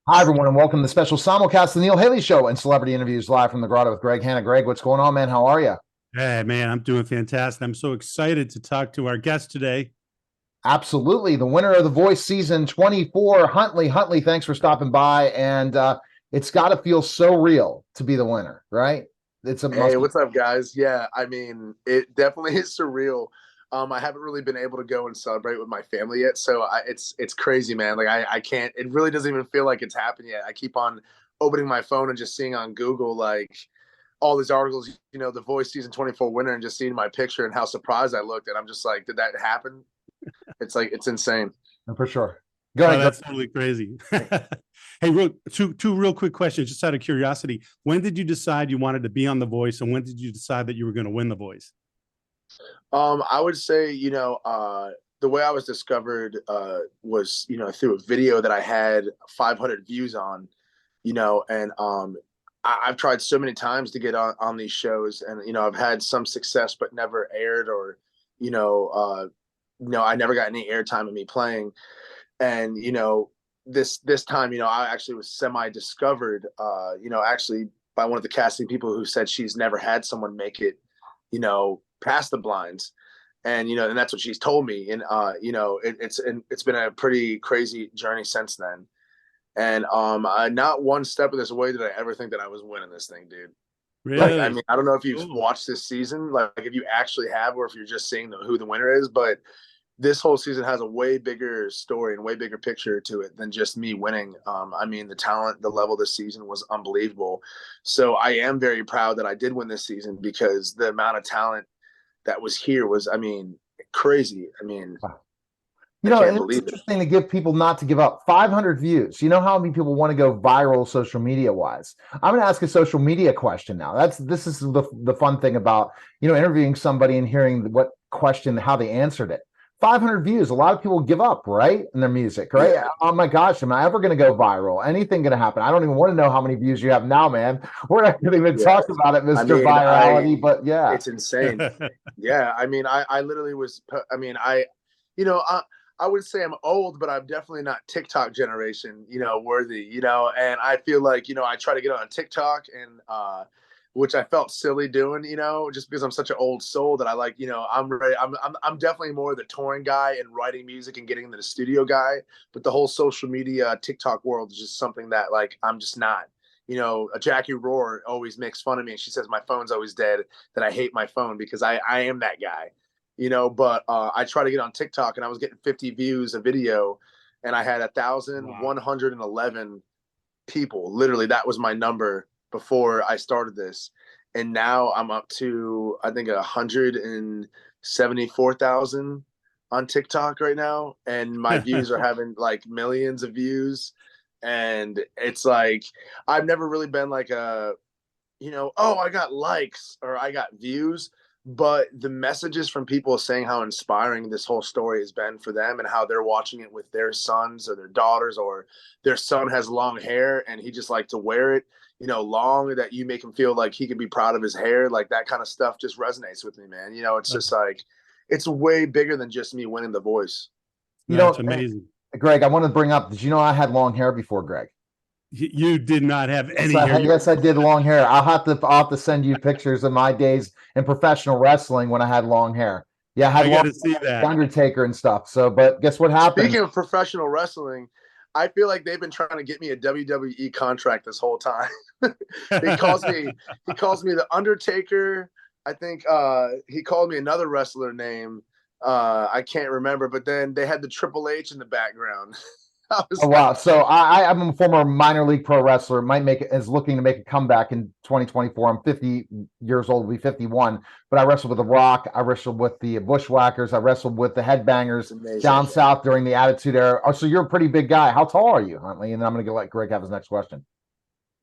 Hi, everyone, and welcome to the special simulcast of the Neil Haley Show and celebrity interviews live from the Grotto with Greg Hanna. Greg, what's going on, man? How are you? Hey, man, I'm doing fantastic. I'm so excited to talk to our guest today. Absolutely. The winner of The Voice season 24, Huntley. Huntley, thanks for stopping by. And it's got to feel so real to be the winner, right? It's a Hey, must. what's up, guys? Yeah, I mean, it definitely is surreal. I haven't really been able to go and celebrate with my family yet, so it's crazy, man. Like I can't. It really doesn't even feel like it's happened yet. I keep on opening my phone and just seeing on Google like all these articles, The Voice season 24 winner, and just seeing my picture and how surprised I looked, and I'm just like, did that happen? It's like it's insane. For sure. Go Oh, ahead. that's totally crazy. Hey, two real quick questions, just out of curiosity. When did you decide you wanted to be on The Voice, and when did you decide that you were going to win The Voice? I would say, the way I was discovered was, through a video that I had 500 views on, and I've tried so many times to get on these shows, and I've had some success but never aired, or I never got any airtime of me playing. And this time, I actually was semi discovered, actually by one of the casting people who said she's never had someone make it, past the blinds. And and that's what she's told me. And it's been a pretty crazy journey since then. And not one step of this way did I ever think that I was winning this thing, dude. Like, I Really? mean, I don't know if you've Cool. watched this season, like if you actually have, or if you're just seeing who the winner is, but this whole season has a way bigger story and way bigger picture to it than just me winning. I mean, the talent, the level this season was unbelievable. So I am very proud that I did win this season, because the amount of talent that was here was, I mean, crazy. I mean, I can't It's believe it. interesting to give people not to give up. 500 views. You know how many people want to go viral social media wise? I'm going to ask a social media question now. This is the fun thing about, interviewing somebody and hearing what question, how they answered it. 500 views. A lot of people give up, right? In their music, right? Yeah. Oh my gosh, am I ever going to go viral? Anything going to happen? I don't even want to know how many views you have now, man. We're not going to even Yeah. talk about it, I Mr. mean, Virality, but yeah. it's insane. Yeah. I mean, I literally was, I mean, you know, I, I would say I'm old, but I'm definitely not TikTok generation, worthy, and I feel like, I try to get on TikTok, and, which I felt silly doing, just because I'm such an old soul that I like, I'm ready. I'm definitely more the touring guy and writing music and getting into the studio guy. But the whole social media TikTok world is just something that, like, I'm just not. A Jacquie Roar always makes fun of me, and she says my phone's always dead, that I hate my phone, because I am that guy. But I try to get on TikTok, and I was getting 50 views a video, and I had Wow. 1,111 people. Literally, that was my number before I started this. And now I'm up to, I think, 174,000 on TikTok right now. And my views are having like millions of views. And it's like, I've never really been like oh, I got likes or I got views. But the messages from people saying how inspiring this whole story has been for them, and how they're watching it with their sons or their daughters, or their son has long hair and he just like to wear it, long, that you make him feel like he can be proud of his hair. Like, that kind of stuff just resonates with me, man. It's just like, it's way bigger than just me winning The Voice. You That's know, amazing. Greg, I want to bring up, did you know I had long hair before, Greg? You did not have Yes, any hair. yes, I did long hair. I'll have to send you pictures of my days in professional wrestling when I had long hair. Yeah, I had I got long to see hair, that. Undertaker and stuff. So, but guess what Speaking happens? of professional wrestling, I feel like they've been trying to get me a WWE contract this whole time. he calls me he calls me the Undertaker. I think he called me another wrestler name. I can't remember, but then they had the Triple H in the background. I Oh was like, wow! So I'm a former minor league pro wrestler. Is looking to make a comeback in 2024. I'm 50 years old. Will be 51. But I wrestled with The Rock. I wrestled with the Bushwhackers. I wrestled with the it's Headbangers amazing. down south during the Attitude Era. Oh, so you're a pretty big guy. How tall are you, Huntley? And then I'm going to let Greg have his next question.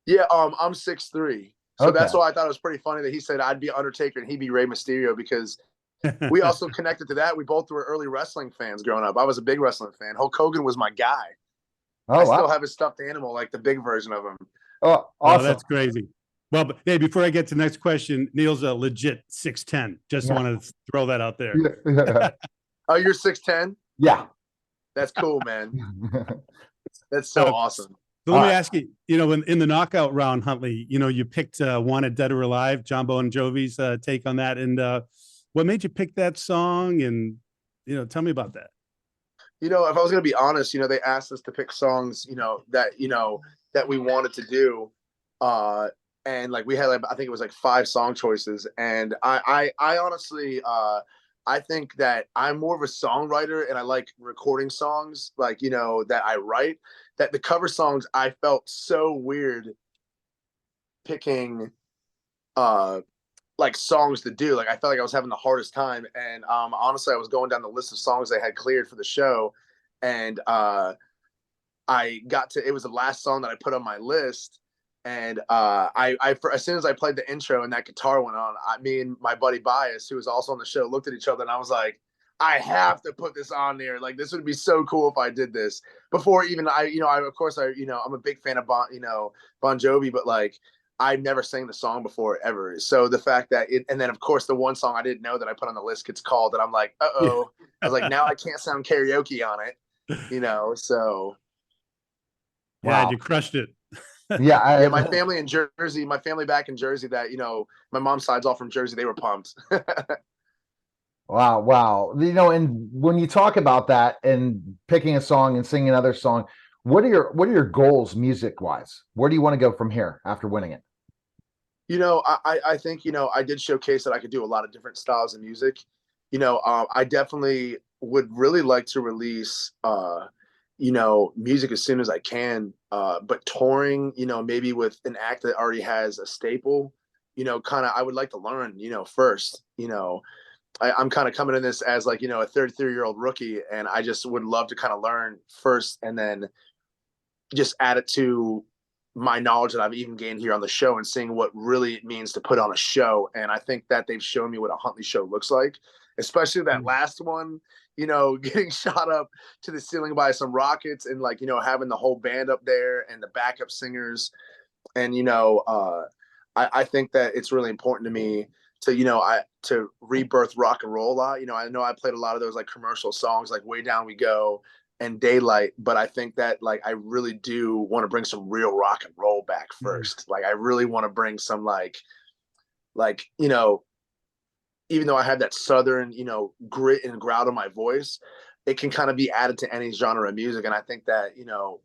Yeah, I'm 6'3". So Okay. that's why I thought it was pretty funny that he said I'd be Undertaker and he'd be Rey Mysterio, because we also connected to that. We both were early wrestling fans growing up. I was a big wrestling fan. Hulk Hogan was my guy. I Oh still wow. have his stuffed animal, like the big version of him. Oh, Oh, awesome. that's crazy. Well, but, hey, before I get to the next question, Neil's a legit 6'10". Just Yeah. want to throw that out there. Yeah. Oh, you're 6'10"? Yeah. That's cool, man. That's so awesome. So let me ask you, in the knockout round, Huntley, you picked Wanted Dead or Alive, John Bon Jovi's take on that. And what made you pick that song? And, tell me about that. If I was going to be honest, they asked us to pick songs, that we wanted to do. And like we had, I think it was like 5 song choices. And I honestly, I think that I'm more of a songwriter and I like recording songs like, that I write, that the cover songs, I felt so weird picking, like songs to do. Like I felt like I was having the hardest time. And honestly, I was going down the list of songs they had cleared for the show. And I got to, it was the last song that I put on my list. And as soon as I played the intro and that guitar went on, me and my buddy Bias, who was also on the show, looked at each other and I was like, I have to put this on there. Like, this would be so cool if I did this before even of course, I'm a big fan of Bon Jovi, but like, I never sang the song before ever. So the fact that and then of course the one song I didn't know that I put on the list gets called and I'm like, uh-oh. I was like, now I can't sound karaoke on it, so. Yeah, wow. You crushed it. Yeah, my family in Jersey, my family back in Jersey that, my mom's side's all from Jersey. They were pumped. Wow. And when you talk about that and picking a song and singing another song, what are your goals music wise? Where do you want to go from here after winning it? I think, I did showcase that I could do a lot of different styles of music. I definitely would really like to release, music as soon as I can, but touring, maybe with an act that already has a staple, I would like to learn, first, I'm kind of coming in this as like, a 33-year-old rookie, and I just would love to kind of learn first and then just add it to my knowledge that I've even gained here on the show and seeing what really it means to put on a show. And I think that they've shown me what a Huntley show looks like, especially that last one, getting shot up to the ceiling by some rockets and like, having the whole band up there and the backup singers. And, I think that it's really important to me to, to rebirth rock and roll a lot. I know I played a lot of those like commercial songs, like Way Down We Go and Daylight, but I think that like I really do want to bring some real rock and roll back first. Like I really want to bring some like even though I have that southern grit and growl to my voice, it can kind of be added to any genre of music. And I think that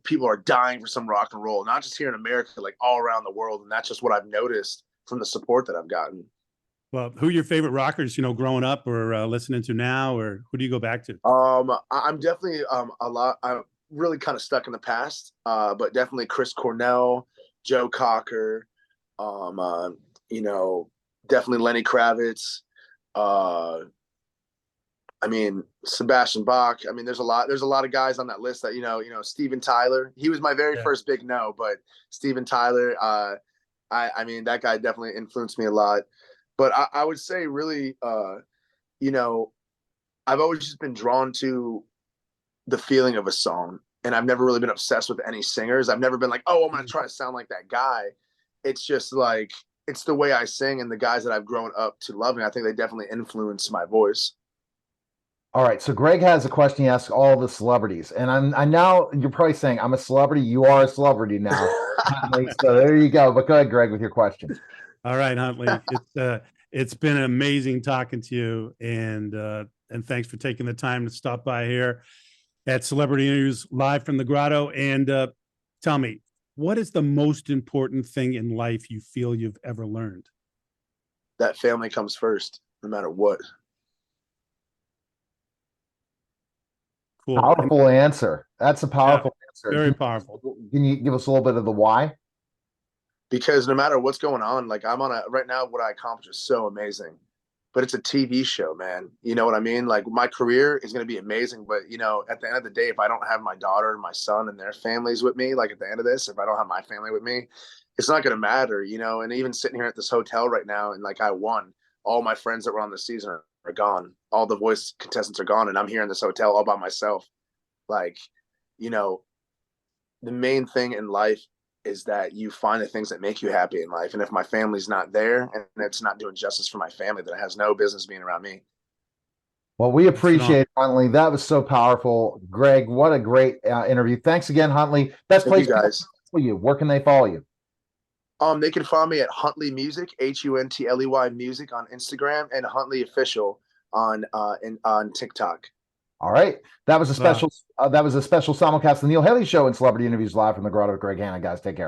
people are dying for some rock and roll, not just here in America, like all around the world. And that's just what I've noticed from the support that I've gotten. Well, who are your favorite rockers, growing up or listening to now, or who do you go back to? I'm definitely I'm really kind of stuck in the past, but definitely Chris Cornell, Joe Cocker, definitely Lenny Kravitz. Sebastian Bach. There's a lot of guys on that list that, Steven Tyler. He was my very first big no, but Steven Tyler, that guy definitely influenced me a lot. But I would say really, I've always just been drawn to the feeling of a song. And I've never really been obsessed with any singers. I've never been like, oh, I'm going to try to sound like that guy. It's just like, it's the way I sing and the guys that I've grown up to loving. I think they definitely influence my voice. All right. So Greg has a question he asks all the celebrities. And I now you're probably saying I'm a celebrity. You are a celebrity now. So there you go. But go ahead, Greg, with your question. All right, Huntley. It's been amazing talking to you, and thanks for taking the time to stop by here at Celebrity Interviews live from the Grotto. And tell me, what is the most important thing in life you feel you've ever learned? That family comes first, no matter what. Cool. Powerful answer. That's a powerful answer. Very powerful. Can you give us a little bit of the why? Because no matter what's going on, like right now, what I accomplish is so amazing, but it's a TV show, man. You know what I mean? Like my career is going to be amazing, but at the end of the day, if I don't have my daughter and my son and their families with me, like at the end of this, if I don't have my family with me, it's not going to matter, and even sitting here at this hotel right now, and like I won, all my friends that were on the season are gone. All the voice contestants are gone. And I'm here in this hotel all by myself. Like, the main thing in life is that you find the things that make you happy in life. And if my family's not there and it's not doing justice for my family, then it has no business being around me. Well, we appreciate it, Huntley. That was so powerful. Greg, what a great interview. Thanks again, Huntley. Best place, guys. you? Where can they follow you? They can follow me at Huntley Music, Huntley Music on Instagram, and Huntley Official on TikTok. All right, that was a special simulcast of the Neil Haley Show and Celebrity Interviews live from the Grotto with Greg Hanna. Guys, take care.